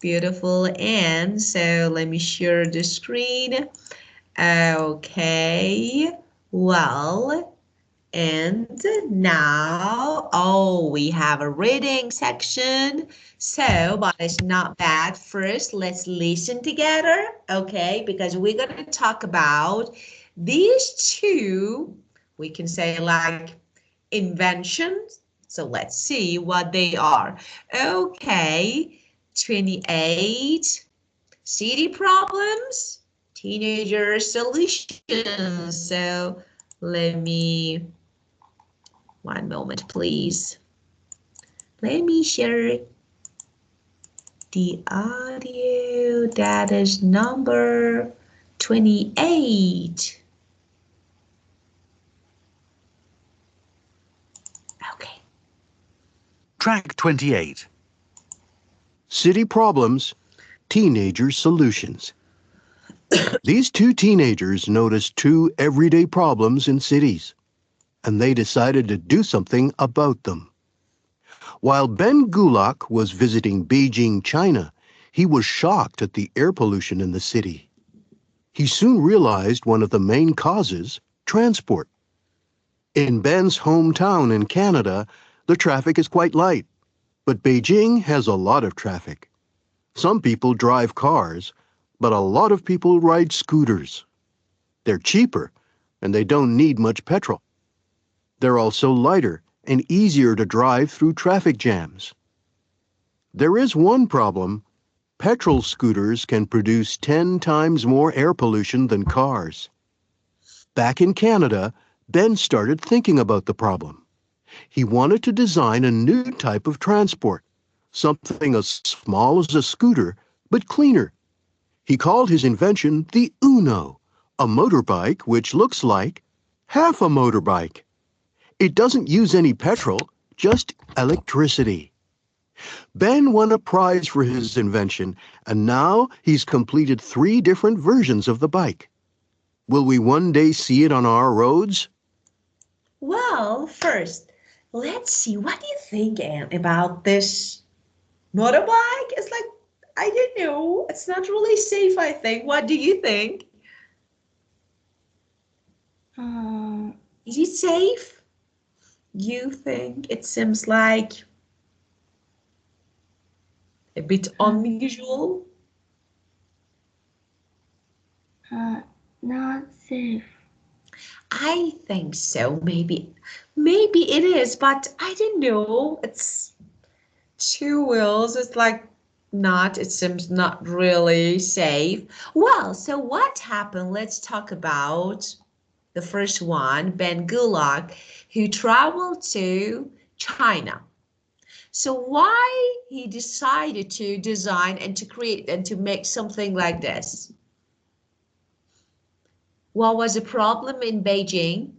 Beautiful. And so let me share the screen. Okay. Well, and now, oh, we have a reading section. So, but it's not bad. First, let's listen together, okay? Because we're going to talk about these two, we can say like inventions. So let's see what they are. Okay, 28 city problems, teenager solutions. So let me, one moment, please. Let me share the audio. That is number 28. Okay. Track 28. City Problems, Teenager Solutions. These two teenagers noticed two everyday problems in cities, and they decided to do something about them. While Ben Gulak was visiting Beijing, China, he was shocked at the air pollution in the city. He soon realized one of the main causes, transport. In Ben's hometown in Canada, the traffic is quite light, but Beijing has a lot of traffic. Some people drive cars, but a lot of people ride scooters. They're cheaper, and they don't need much petrol. They're also lighter and easier to drive through traffic jams. There is one problem. Petrol scooters can produce 10 times more air pollution than cars. Back in Canada, Ben started thinking about the problem. He wanted to design a new type of transport, something as small as a scooter, but cleaner. He called his invention the Uno, a motorbike which looks like half a motorbike. It doesn't use any petrol, just electricity. Ben won a prize for his invention, and now he's completed 3 different versions of the bike. Will we one day see it on our roads? Well, first, let's see. What do you think, Anne, about this motorbike? It's like, I don't know. It's not really safe, I think. What do you think? Is it safe? You think it seems like a bit unusual? Not safe. I think so. Maybe it is, but I don't know. It's 2 wheels. It's like not, it seems not really safe. Well, so what happened? Let's talk about the first one, Ben Gulak, who traveled to China. So why he decided to design and to create and to make something like this? What was the problem in Beijing?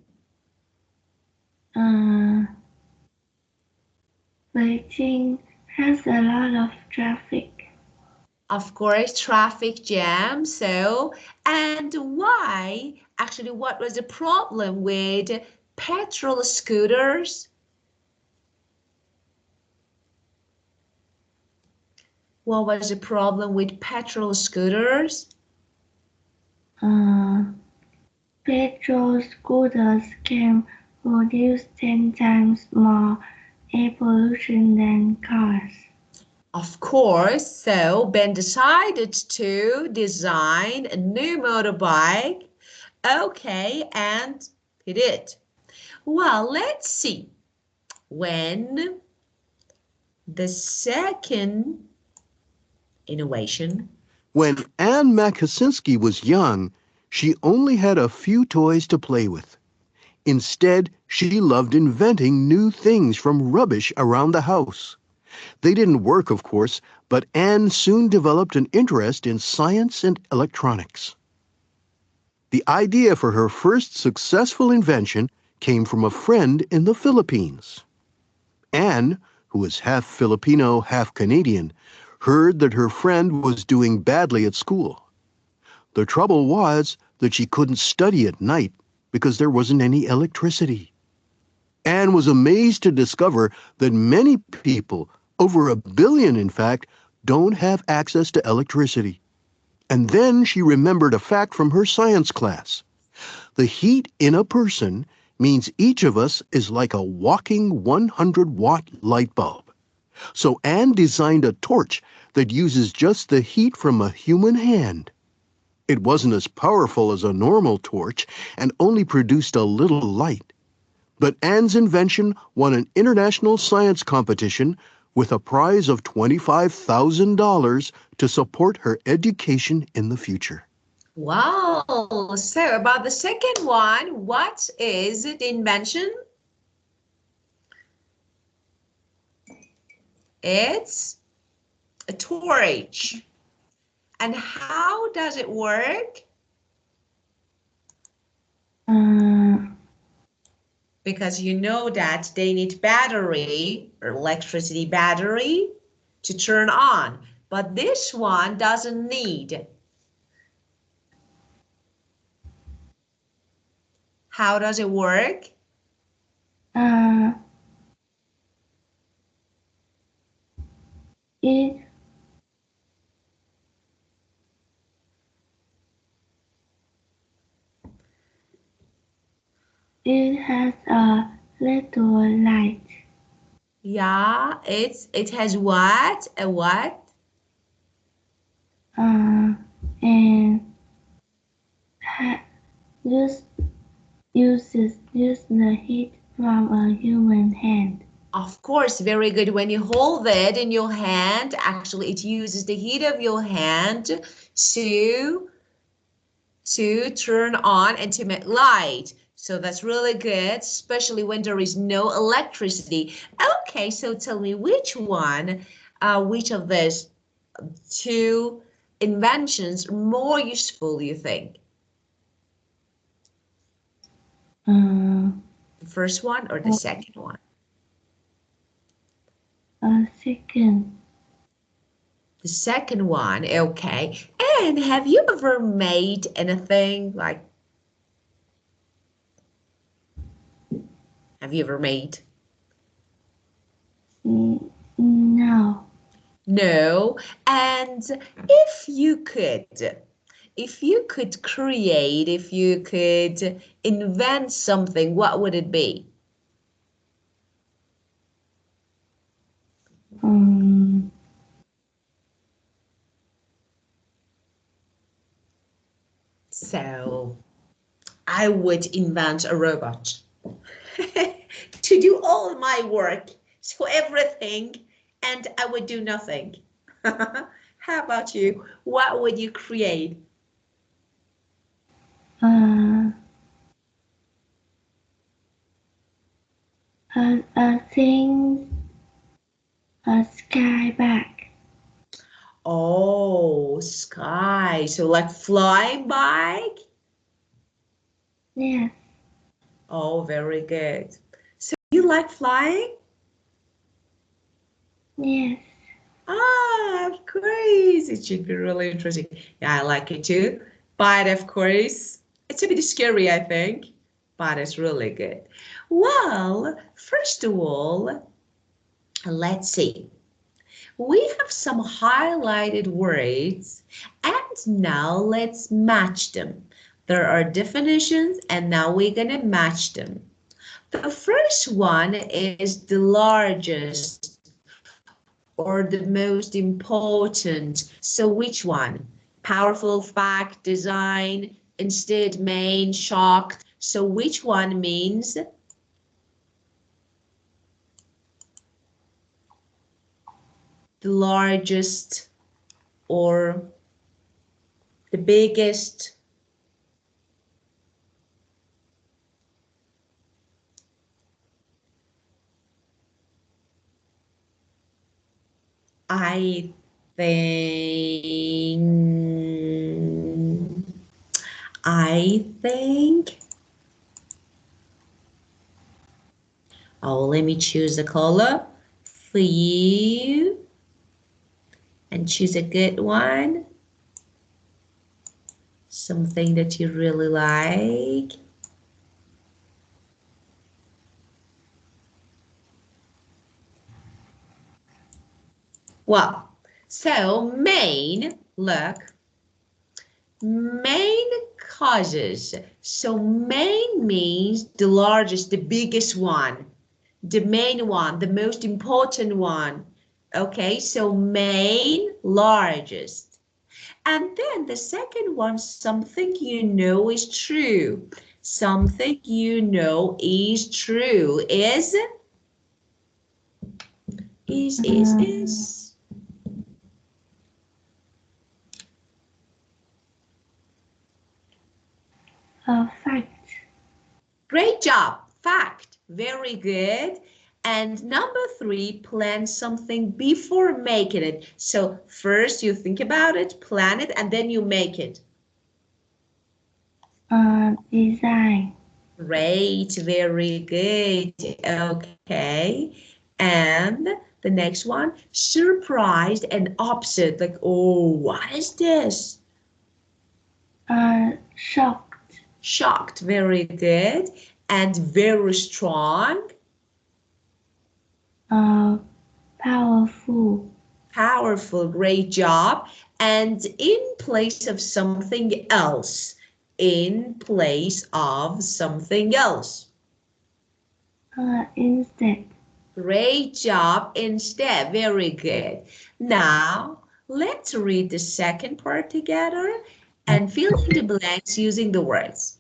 Beijing has a lot of traffic. Of course, traffic jam. So, and why? Actually, what was the problem with petrol scooters? What was the problem with petrol scooters? Petrol scooters can produce 10 times more air pollution than cars. Of course, so Ben decided to design a new motorbike. Okay, and he did. Well, let's see. When the second innovation. When Anne Makasinski was young, she only had a few toys to play with. Instead, she loved inventing new things from rubbish around the house. They didn't work, of course, but Anne soon developed an interest in science and electronics. The idea for her first successful invention came from a friend in the Philippines. Anne, who is half Filipino, half Canadian, heard that her friend was doing badly at school. The trouble was that she couldn't study at night because there wasn't any electricity. Anne was amazed to discover that many people, over 1 billion in fact, don't have access to electricity. And then she remembered a fact from her science class. The heat in a person means each of us is like a walking 100-watt light bulb. So Anne designed a torch that uses just the heat from a human hand. It wasn't as powerful as a normal torch and only produced a little light. But Anne's invention won an international science competition with a prize of $25,000 to support her education in the future. Wow. So about the second one, what is the invention? It's a torch. And how does it work? Because you know that they need battery or electricity battery to turn on, but this one doesn't need. How does it work? It has a little light. Yeah, it has what? A what? And uses the heat from a human hand. Of course, very good. When you hold it in your hand, actually it uses the heat of your hand to turn on and to make light. So that's really good, especially when there is no electricity. Okay, so tell me which of these two inventions are more useful, you think? The first one or the second one? Second. The second one, okay. And have you ever made anything like, have you ever made? No. No. And if you could create, if you could invent something, what would it be? So I would invent a robot to do all my work, so everything, and I would do nothing. How about you? What would you create? A thing, a sky bag. Oh, sky. So like flying bike? Yes. Oh, very good. So you like flying? Yes. Ah, of course. It should be really interesting. Yeah, I like it too. But of course, it's a bit scary, I think. But it's really good. Well, first of all, let's see. We have some highlighted words, and now let's match them. There are definitions, and now we're going to match them. The first one is the largest or the most important. So which one? Powerful, fact, design, instead, main, shocked. So which one means the largest or the biggest? I think, I think, oh, let me choose a color for you and choose a good one. Something that you really like. Well, So main, look, main causes. So main means the largest, the biggest one, the main one, the most important one. Okay, so main, largest. And then the second one, something you know is true. Something you know is true is. Fact. Great job. Fact. Very good. And number 3, plan something before making it. So first you think about it, plan it, and then you make it. Design. Great. Very good. Okay. And the next one, surprised and upset. Like, oh, what is this? Shocked. Shocked. Very good. And very strong. Powerful. Powerful, great job. And in place of something else. In place of something else. Instead. Great job. Instead, very good. Now, let's read the second part together and fill in the blanks using the words.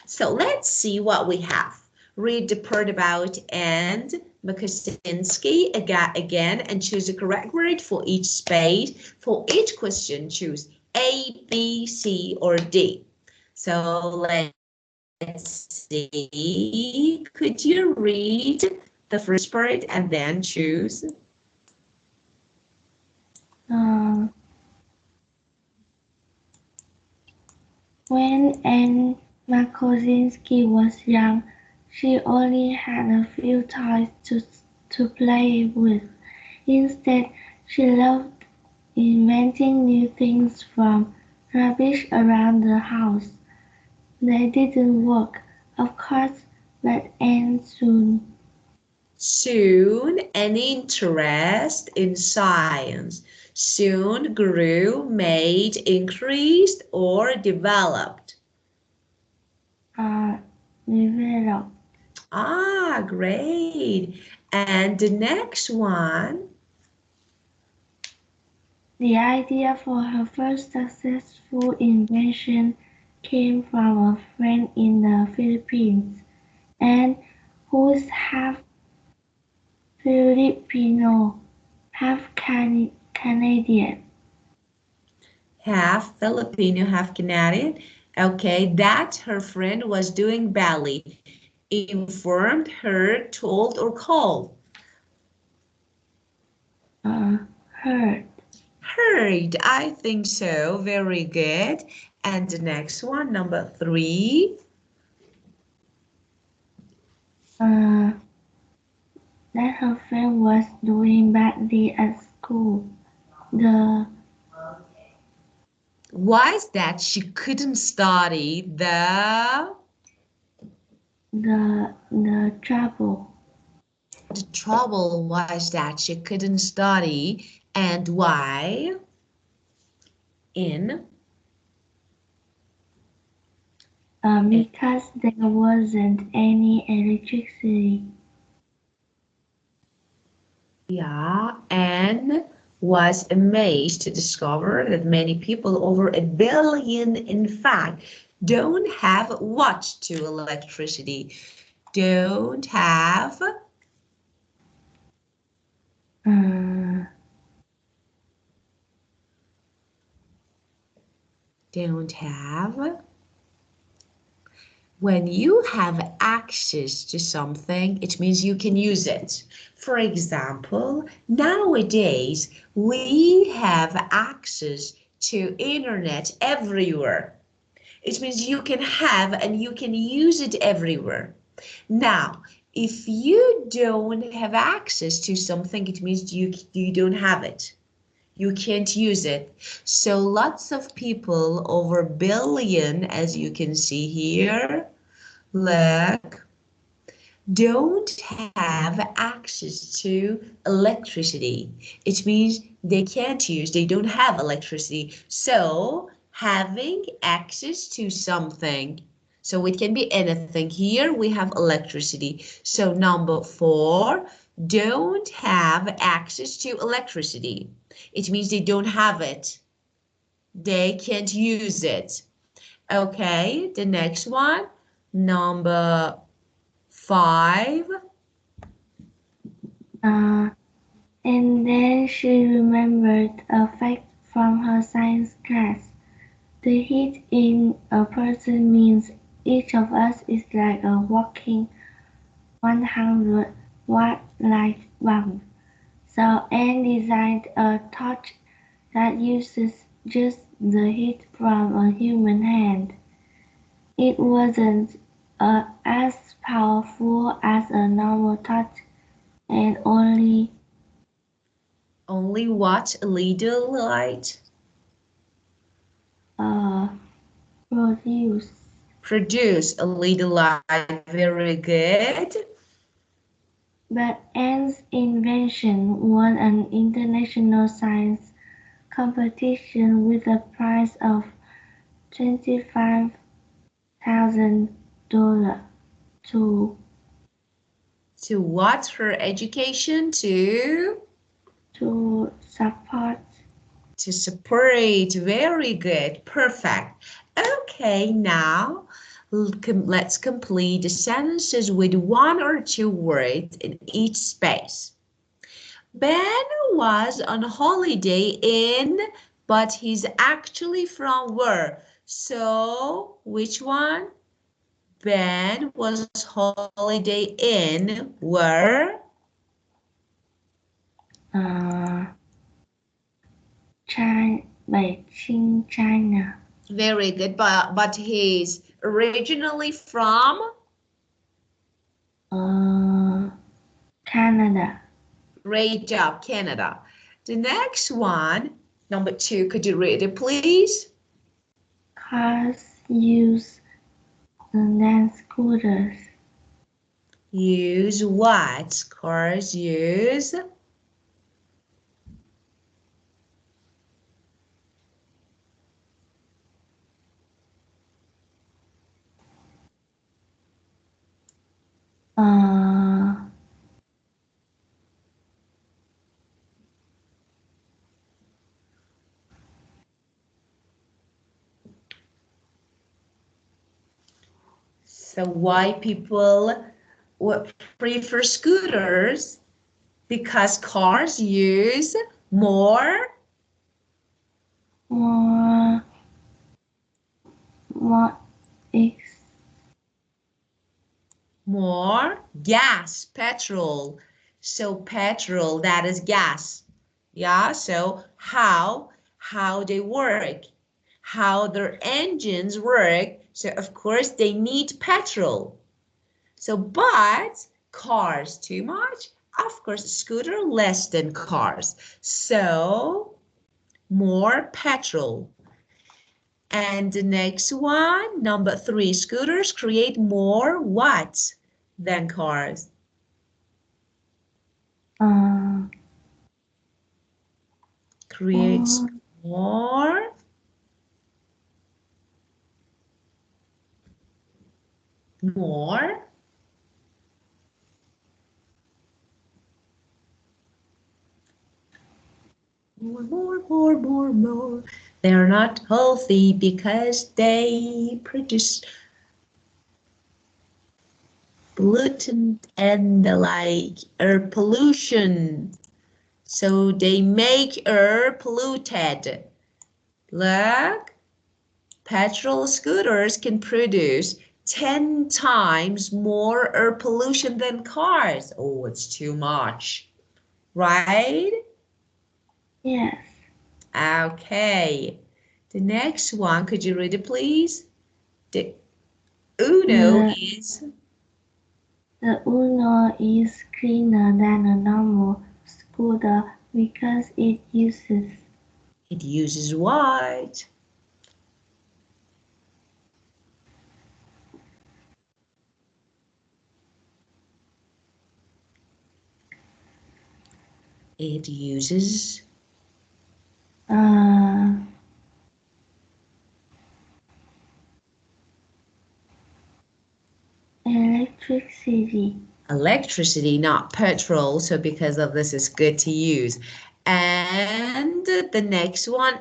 So let's see what we have. Read the part about and Mikosinski again and choose the correct word for each space. For each question, choose A, B, C, or D. So let's see. Could you read the first part and then choose? When Anne Markosinski was young, she only had a few toys to play with. Instead, she loved inventing new things from rubbish around the house. They didn't work, of course, but Anne Soon, an interest in science soon grew, made, increased, or developed. developed. Ah, great. And the next one. The idea for her first successful invention came from a friend in the Philippines, and who's half Filipino, half Canadian. Half Filipino, half Canadian. Okay, that her friend was doing ballet. Informed, heard, told, or called. Heard. Heard, I think so. Very good. And the next one, number 3. That her friend was doing badly at school. Why is that she couldn't study the Trouble. The trouble was that she couldn't study, and why? In Because there wasn't any electricity. Yeah, and was amazed to discover that many people, over 1 billion in fact, don't have what to electricity, don't have When you have access to something, it means you can use it. For example, nowadays we have access to internet everywhere. It means you can have and you can use it everywhere. Now, if you don't have access to something, it means you don't have it. You can't use it. So lots of people, over 1 billion, as you can see here, look, don't have access to electricity. It means they don't have electricity. So having access to something. So it can be anything. Here we have electricity. So number 4, don't have access to electricity. It means they don't have it. They can't use it. Okay, the next one, number 5. And then she remembered a fact from her science class. The heat in a person means each of us is like a walking 100-watt light bulb. So Anne designed a torch that uses just the heat from a human hand. It wasn't as powerful as a normal torch and Only what? A little light? uh, produced Produce a little light. Very good. But Anne's invention won an international science competition with a prize of $25,000 to To what? Her education? support. To support. Very good. Perfect. Okay, now let's complete the sentences with 1 or 2 words in each space. Ben was on holiday in, but he's actually from where? So, which one? Ben was holiday in where? Uh, China, Beijing, China. Very good, but he's originally from? Uh, Canada. Great job, Canada. The next one, number 2, could you read it, please? Cars use than scooters. Use what? Cars use? Uh, So why people would prefer scooters? Because cars use more more, more ex- more gas, petrol. So petrol, that is gas. Yeah, so how they work, how their engines work. So of course they need petrol. So but cars too much? Of course, scooter less than cars. So more petrol. And the next one, number 3, scooters create more what than cars? uh, Creates more, more, more, more. They're not healthy because they produce pollutant and the like air pollution. So they make air polluted. Look, petrol scooters can produce 10 times more air pollution than cars. Oh, it's too much, right? yes. Okay. The next one, could you read it, please? The Uno The is, The Uno is cleaner than a normal scooter because it uses what? It uses electricity. electricity, not petrol. So because of this, it's good to use. And the next one.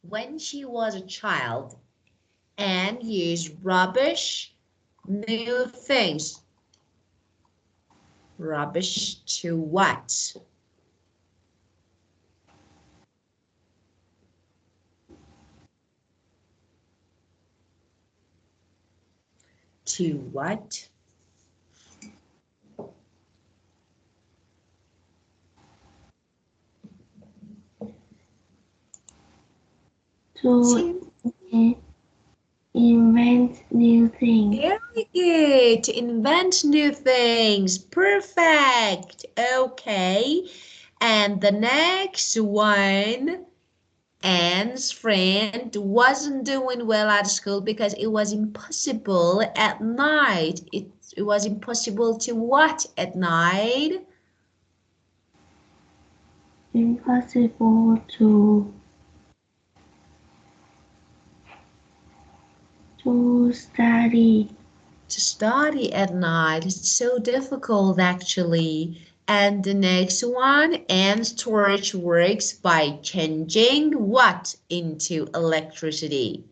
When she was a child and used rubbish, new things. Rubbish to what? To what? To invent new things. Very good. To invent new things. Perfect. Okay. And the next one, Anne's friend wasn't doing well at school because it was impossible at night. It was impossible to what at night? Impossible to study. To study at night. It's so difficult actually. And the next one, and storage works by changing what into electricity?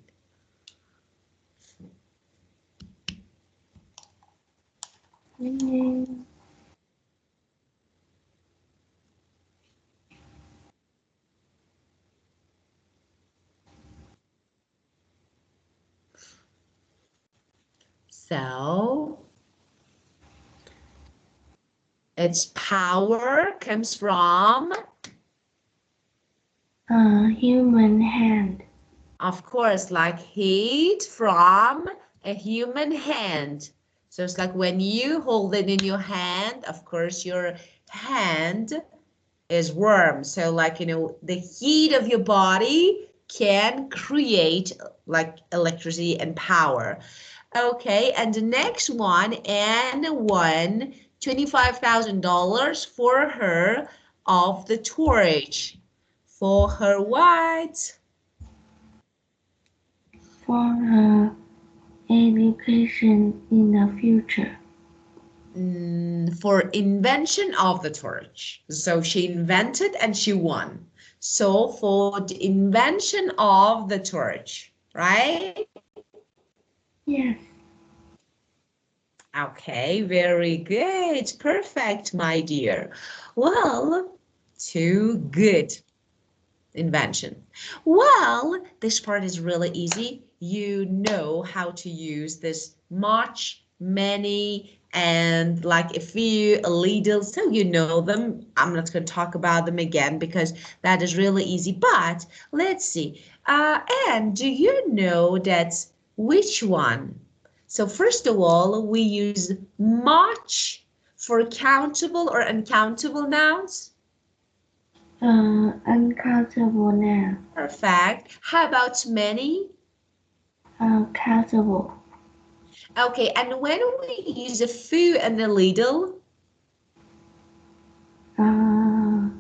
So its power comes from, Human hand. of course, like heat from a human hand. So it's like when you hold it in your hand, of course, your hand is warm. So like, the heat of your body can create like electricity and power. Okay, and the next one, and won $25,000 for her of the torch. For her what? For her education in the future. For invention of the torch. So she invented and she won. So for the invention of the torch, right? Yes. Okay, very good. Perfect, my dear. Well, too good. Invention. Well, this part is really easy. You know how to use this much, many, and like a few, a little, so you know them. I'm not going to talk about them again because that is really easy. But let's see. And do you know that which one? So first of all, we use much for countable or uncountable nouns. Uncountable now. Perfect. How about many? Countable. Okay, and when we use a few and a little, a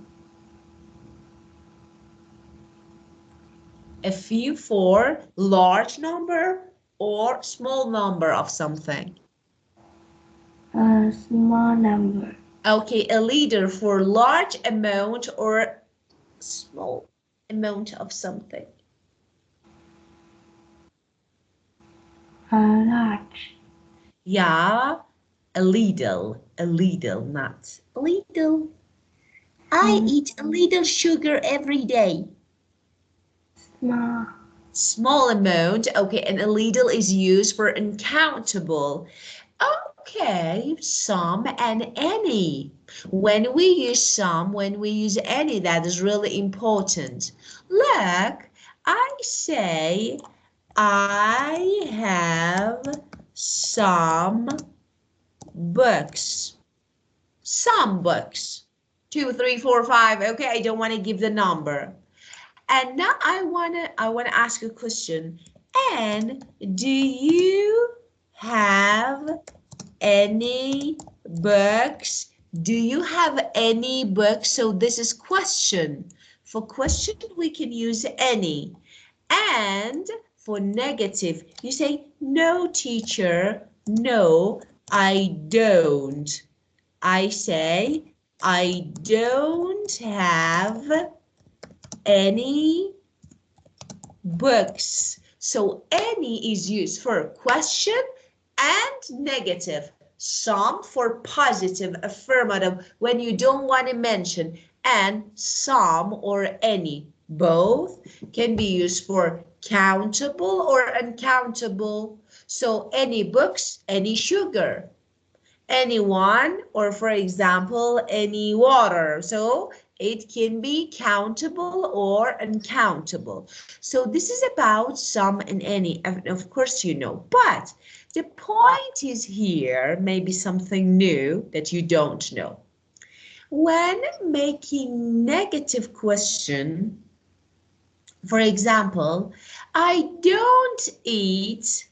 few for large number or small number of something. A small number. Okay, a little for large amount or small amount of something. Large. Yeah, a little, not a little. I eat a little sugar every day. Small. Small amount, okay, and a little is used for uncountable. Okay, some and any. When we use some, when we use any, that is really important. Look, I say I have some books. Some books. 2, 3, 4, 5. Okay, I don't want to give the number. And now I wanna ask you a question. And do you have any books. Do you have any books? So this is question. For question, we can use any. And for negative, you say, no, teacher, no, I don't. I say, I don't have any books. So any is used for question and negative. Some for positive, affirmative, when you don't want to mention, and some or any. Both can be used for countable or uncountable. So any books, any sugar, anyone, or for example, any water. So it can be countable or uncountable. So this is about some and any, and of course you know, but the point is here, maybe something new that you don't know. When making negative question, for example, I don't eat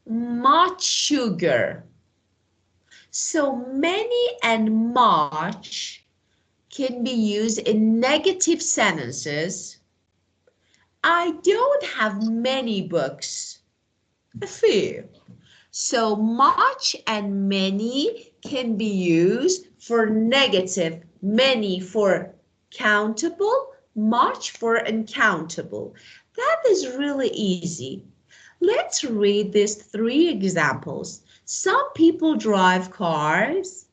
much sugar. So many and much can be used in negative sentences. I don't have many books, a few. So much and many can be used for negative, many for countable, much for uncountable. That is really easy. Let's read these three examples. Some people drive cars.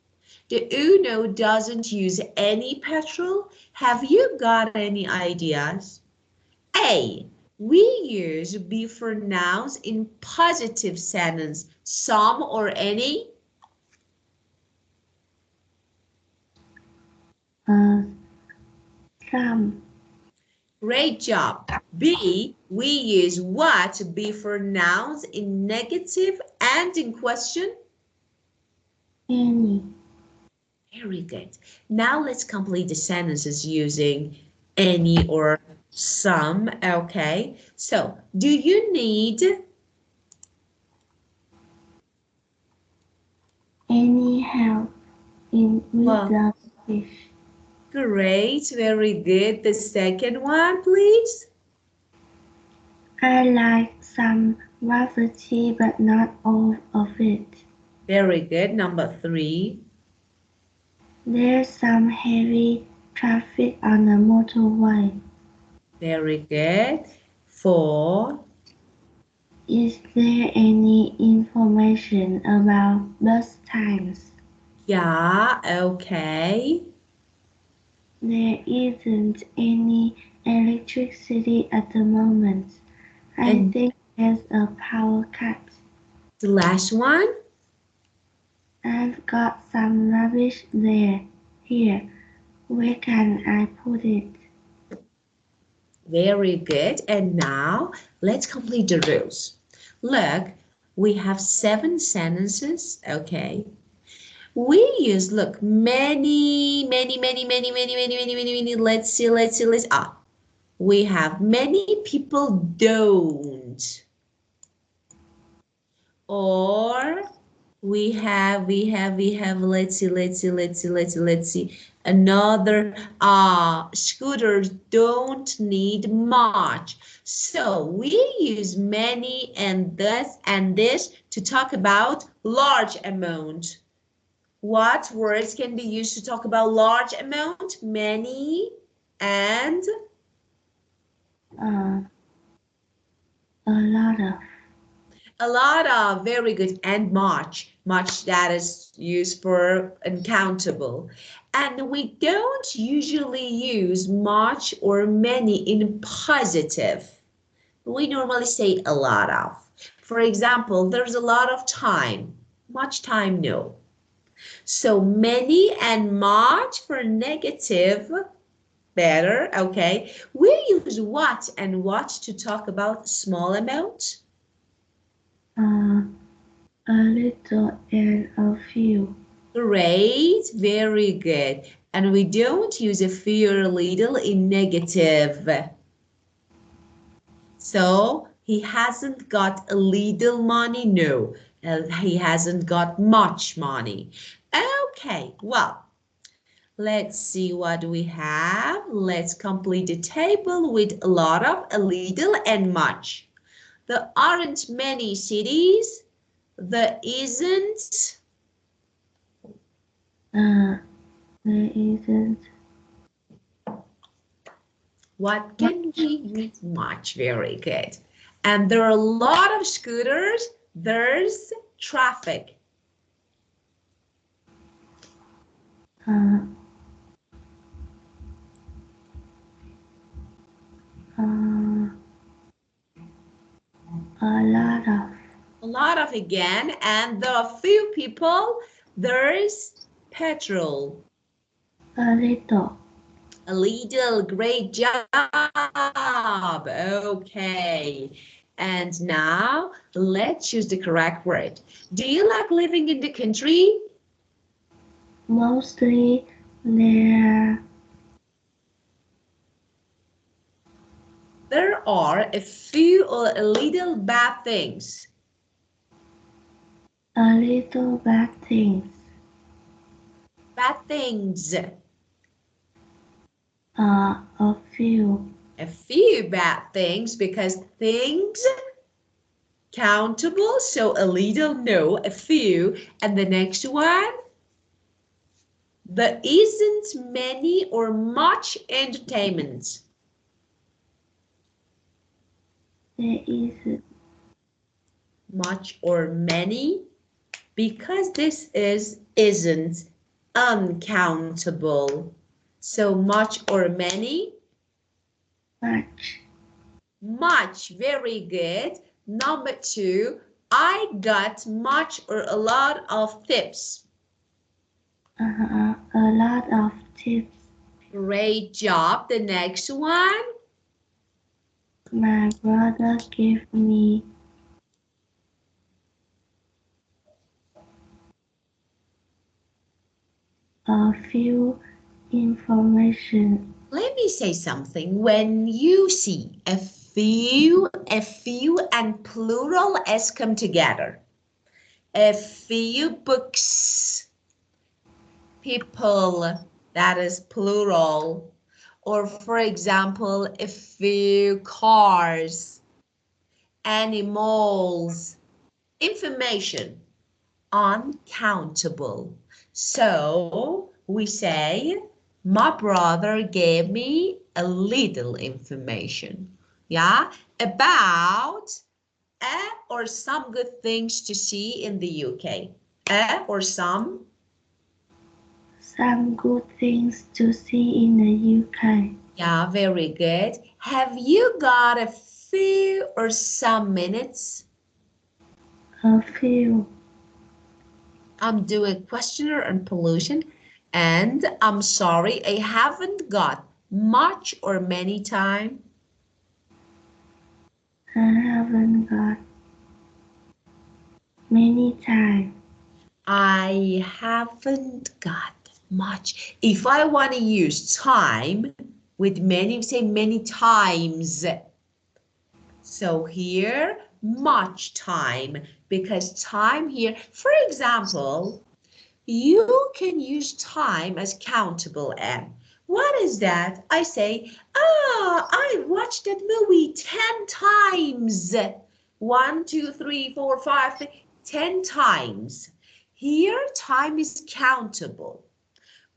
The Uno doesn't use any petrol. Have you got any ideas? A. We use before nouns in positive sentence. Some or any? Some, Great job. B. We use what before nouns in negative and in question? any, Very good. Now let's complete the sentences using any or some. Okay. So, do you need any help in with well, the fish. great, very good. The second one, please. I like some variety but not all of it. Very good. Number 3. There's some heavy traffic on the motorway. Very good. 4. Is there any information about bus times? Yeah, okay. There isn't any electricity at the moment. I And think there's a power cut. the last one. I've got some rubbish there. Here, where can I put it? Very good. And now let's complete the rules. Look, we have 7 sentences. Okay. We use, look, many. Let's see. We have many people don't. Or let's see. Another, scooters don't need much. So we use many and this to talk about large amount. What words can be used to talk about large amount? Many and Uh, a lot of. a lot of. Very good. And much. Much, that is used for uncountable. And we don't usually use much or many in positive. We normally say a lot of. For example, there's a lot of time. Much time, no. So many and much for negative, better, okay. We use what and what to talk about small amount. A little and a few. Great, very good. And we don't use a few or little in negative. So he hasn't got a little money, no. He hasn't got much money. Okay, well, let's see what we have. Let's complete the table with a lot of, a little, and much. There aren't many cities. There isn't. There isn't What much. can we use? Much, very good. And there are a lot of scooters. There's traffic. Uh, uh, a lot of. A lot of again, and there are few people. There's petrol. A little. A little, great job. Okay. And now let's choose the correct word. Do you like living in the country? Mostly there. There are a few or a little bad things. A little bad things. Bad things. A few. A few bad things because things countable. So a little, no, a few. And the next one. There isn't many or much entertainment. There isn't. Much or many, because this is isn't uncountable. So much or many? Much. Much, very good. Number 2, I got much or a lot of tips. A lot of tips. Great job. The next one? My brother gave me a few information. Let me say something. When you see a few, and plural s come together. A few books, people, that is plural. Or for example, a few cars, animals, information, uncountable. So we say, my brother gave me a little information, yeah, about or some good things to see in the UK. Or some. Some good things to see in the UK. Yeah, very good. Have you got a few or some minutes? A few. I'm doing questionnaire on pollution, and I'm sorry, I haven't got much or many time. I haven't got many time. I haven't got much. If I want to use time with many, say many times. So here, much time, because time here, for example, you can use time as countable M. What is that? I say, I watched that movie 10 times. 1, 2, 3, 4, 5, 10 times. Here, time is countable,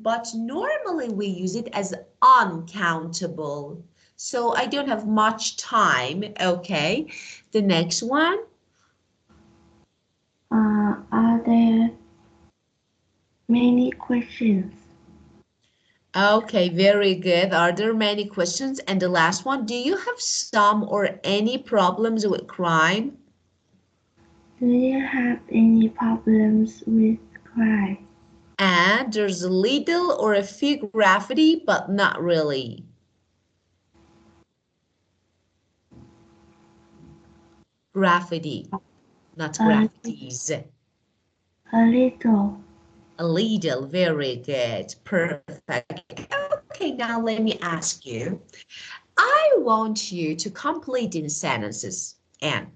but normally we use it as uncountable. So I don't have much time. Okay, the next one. Are there many questions? Okay, very good. Are there many questions? And the last one, do you have some or any problems with crime? Do you have any problems with crime? And there's a little or a few graffiti, but not really. Graffiti, not A, graffitis. a little. A little, very good, perfect. Okay, now let me ask you. I want you to complete in sentences. And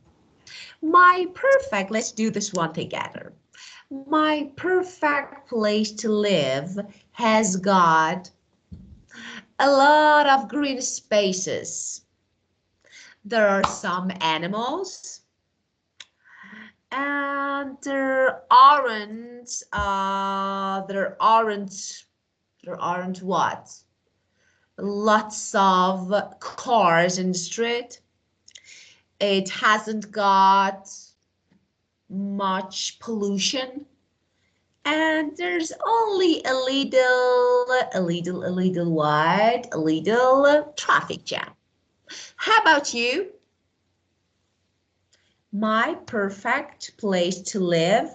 my perfect, let's do this one together. My perfect place to live has got a lot of green spaces. There are some animals, and there aren't what? Lots of cars in the street. It hasn't got much pollution, and there's only a little traffic jam. How about you? My perfect place to live?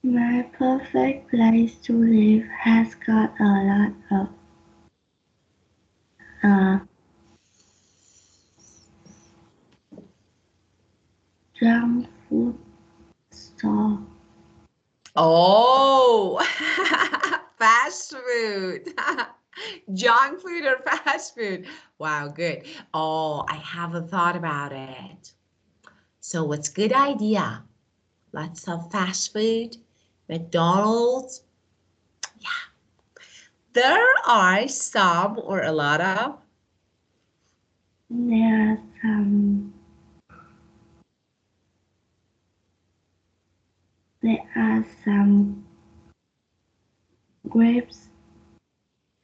My perfect place to live has got a lot of uh, junk food store. Oh, fast food. Junk food or fast food? Wow, good. Oh, I haven't thought about it. So it's good idea. Lots of fast food, McDonald's. Yeah, there are some or a lot of. There are some grapes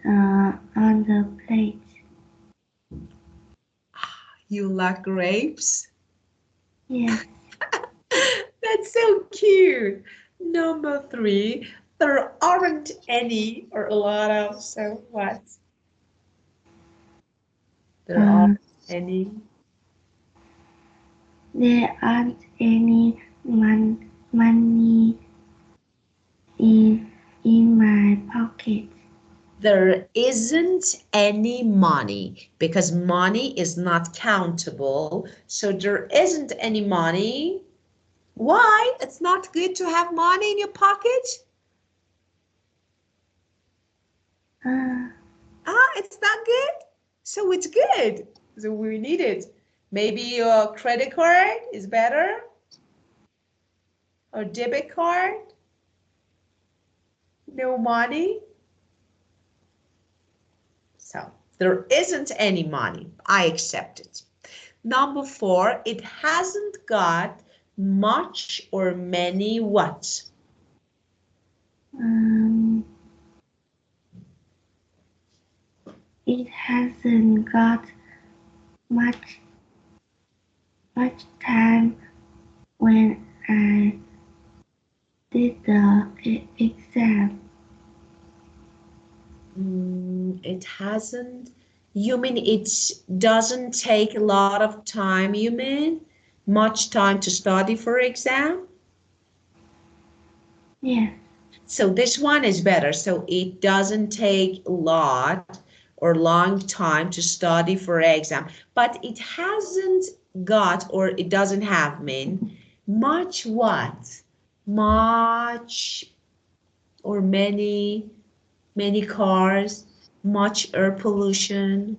on the plate. You like grapes? Yes. That's so cute. Number 3, there aren't any or a lot of, so what? There aren't Uh, any. there aren't any money in my pocket. There isn't any money because money is not countable. So there isn't any money. Why? It's not good to have money in your pocket? Uh, It's not good? So it's good. So we need it. Maybe your credit card is better or debit card. No money. So there isn't any money. I accept it. Number 4, it hasn't got much or many what? um, it hasn't got much time when I did the exam. It hasn't. You mean it doesn't take a lot of time, you mean? Much time to study for exam? Yes. So this one is better. So it doesn't take a lot or long time to study for exam, but it hasn't got or it doesn't have mean much what? Much or many cars, much air pollution.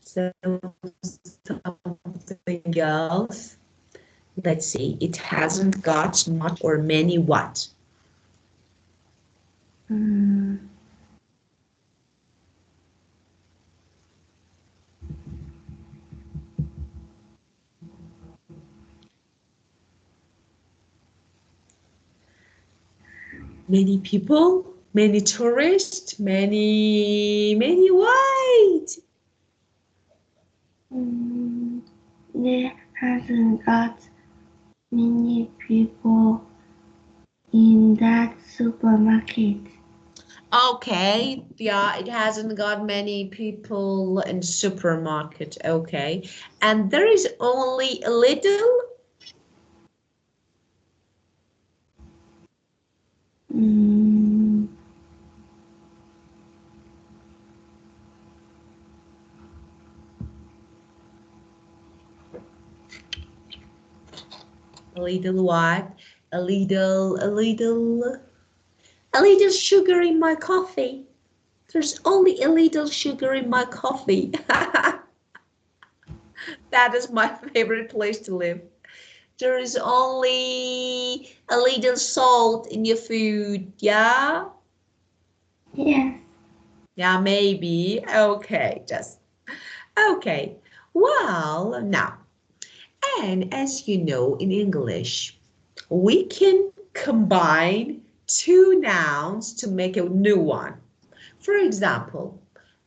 So something else. Let's see, it hasn't got much or many what? Um, Many people, many tourists, many what? there hasn't got many people in that supermarket. Okay, yeah, it hasn't got many people in supermarket. Okay, and there is only Mm, a little what? A little sugar in my coffee. There's only a little sugar in my coffee. That is my favorite place to live. There is only a little salt in your food, yeah? Yes. Yeah, maybe. Okay, just okay. Well, now, and as you know in English, we can combine two nouns to make a new one. For example,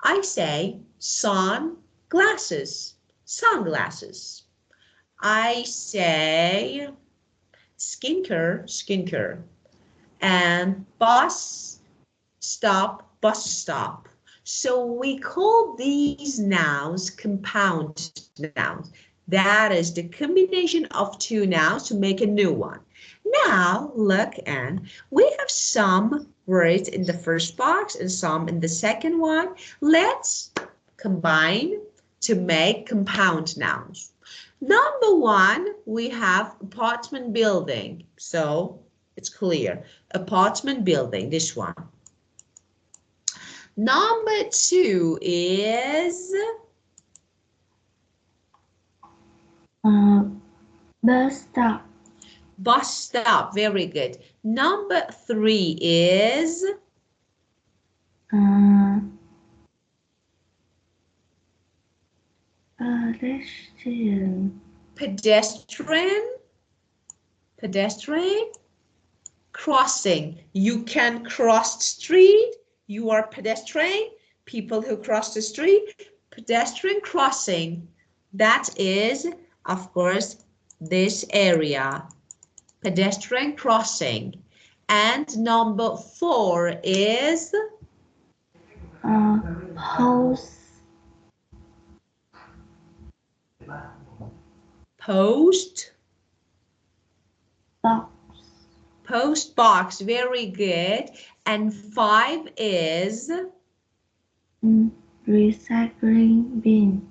I say sunglasses, sunglasses. I say skincare, skincare. And bus stop, bus stop. So we call these nouns compound nouns. That is the combination of two nouns to make a new one. Now, look, and we have some words in the first box and some in the second one. Let's combine to make compound nouns. Number one, we have apartment building. So it's clear. Apartment building, this one. Number two is Bus stop. bus stop. Very good. Number three is Pedestrian. pedestrian. Pedestrian. Crossing. You can cross the street. You are pedestrian. People who cross the street. Pedestrian crossing. That is, of course, this area. Pedestrian crossing. And number four is Post post. box. Post box. Very good. And five is, Recycling bin.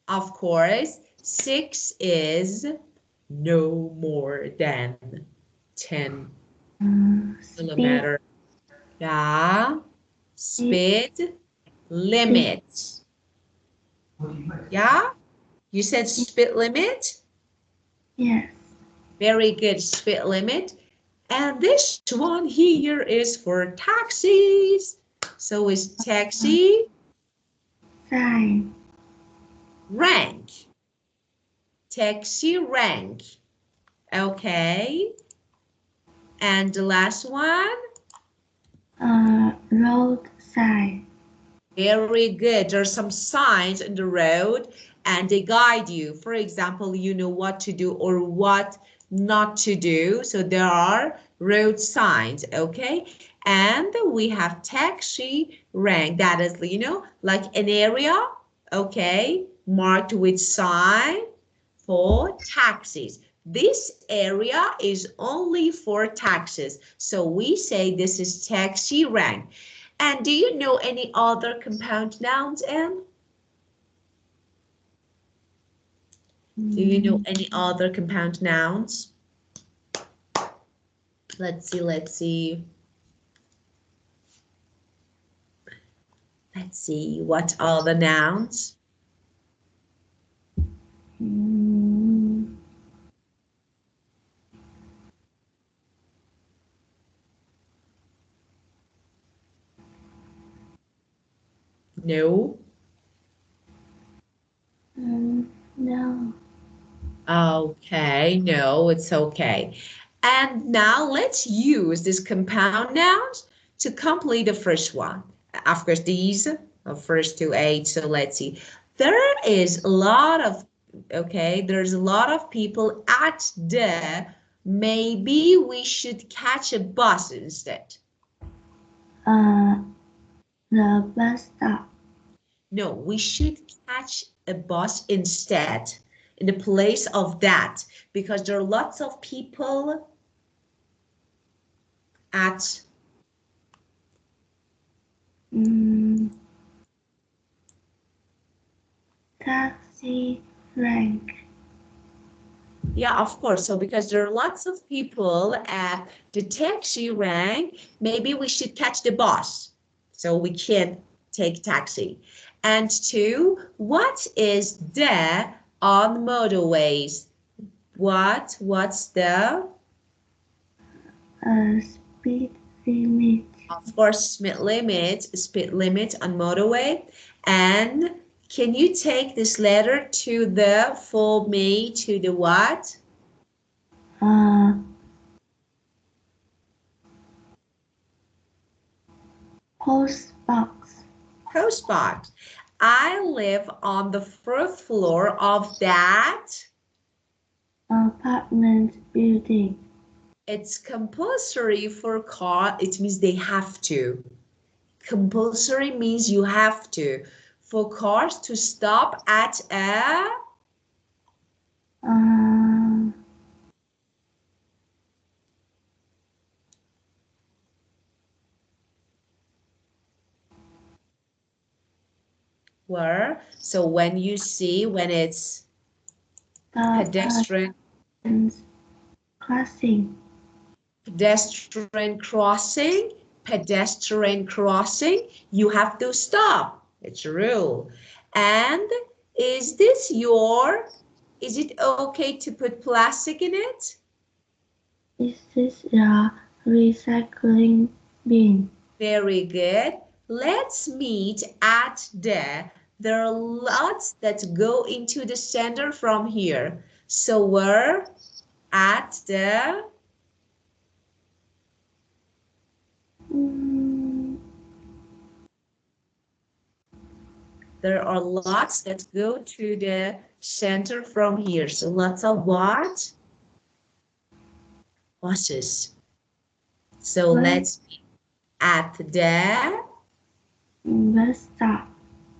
of course, six is no more than 10 kilometers. Yeah. Speed limit. Yeah. You said speed limit? Yes. Very good, speed limit. And this one here is for taxis. So it's taxi Sign. rank. Taxi rank. Okay. And the last one? Road sign. Very good. There's some signs in the road and they guide you. For example, you know what to do or what not to do. So there are road signs, okay? And we have taxi rank. That is, you know, like an area, okay, marked with sign for taxis. This area is only for taxis. So we say this is taxi rank. And do you know any other compound nouns, Anne? Do you know any other compound nouns? Let's see, let's see. Let's see, what are the nouns? No? No. Okay, no, it's okay. And now let's use these compound nouns to complete the first one. Of course, these are first to eight, so let's see. There is a lot of, okay, there's a lot of people at the, maybe we should catch a bus instead. The bus stop. No, we should catch a bus instead in the place of that because there are lots of people at Taxi rank. yeah, of course. So because there are lots of people at the taxi rank, maybe we should catch the bus. So we can't take taxi. And two, what is the on motorways. What's the? Speed limit. Of course, speed limit on motorway. And can you take this letter to the, for me, to the what? Post box. Post box. I live on the fourth floor of that. Apartment building. It's compulsory for car. It means they have to. Compulsory means you have to. For cars to stop at a. Where? So when you see, when it's pedestrian crossing. Pedestrian crossing, you have to stop. It's a rule. And is it okay to put plastic in it? Is this a recycling bin? Very good. Let's meet at there are lots that go into the center from here. So we're at the there are lots that go to the center from here. So lots of what? Buses. So let's be at the bus stop.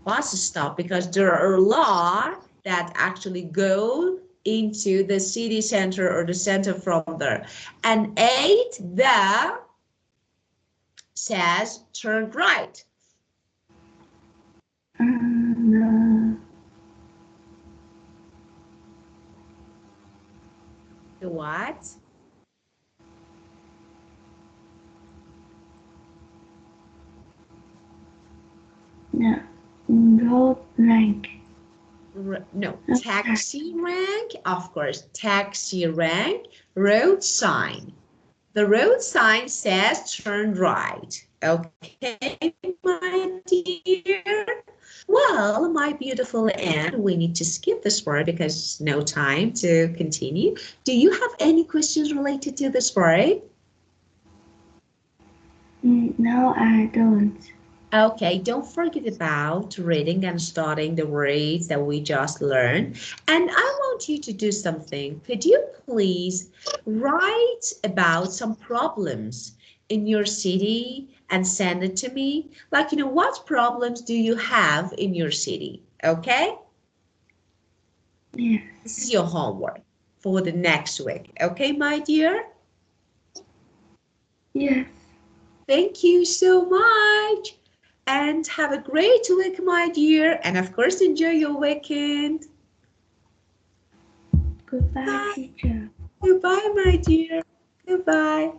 Bus stop, because there are a lot that actually go into the city center or the center from there. And 8, the says turn right. The what? The road rank. No, taxi rank, of course, taxi rank, road sign. The road sign says turn right. Okay, my dear. Well, my beautiful Anne, we need to skip this part because no time to continue. Do you have any questions related to this part? No, I don't. Okay, don't forget about reading and studying the words that we just learned. And I want you to do something. Could you please write about some problems in your city and send it to me? Like, what problems do you have in your city? Okay? Yes. This is your homework for the next week. Okay, my dear? Yes. Thank you so much. And have a great week, my dear. And of course, enjoy your weekend. Goodbye, Bye. teacher. Goodbye, my dear. Goodbye.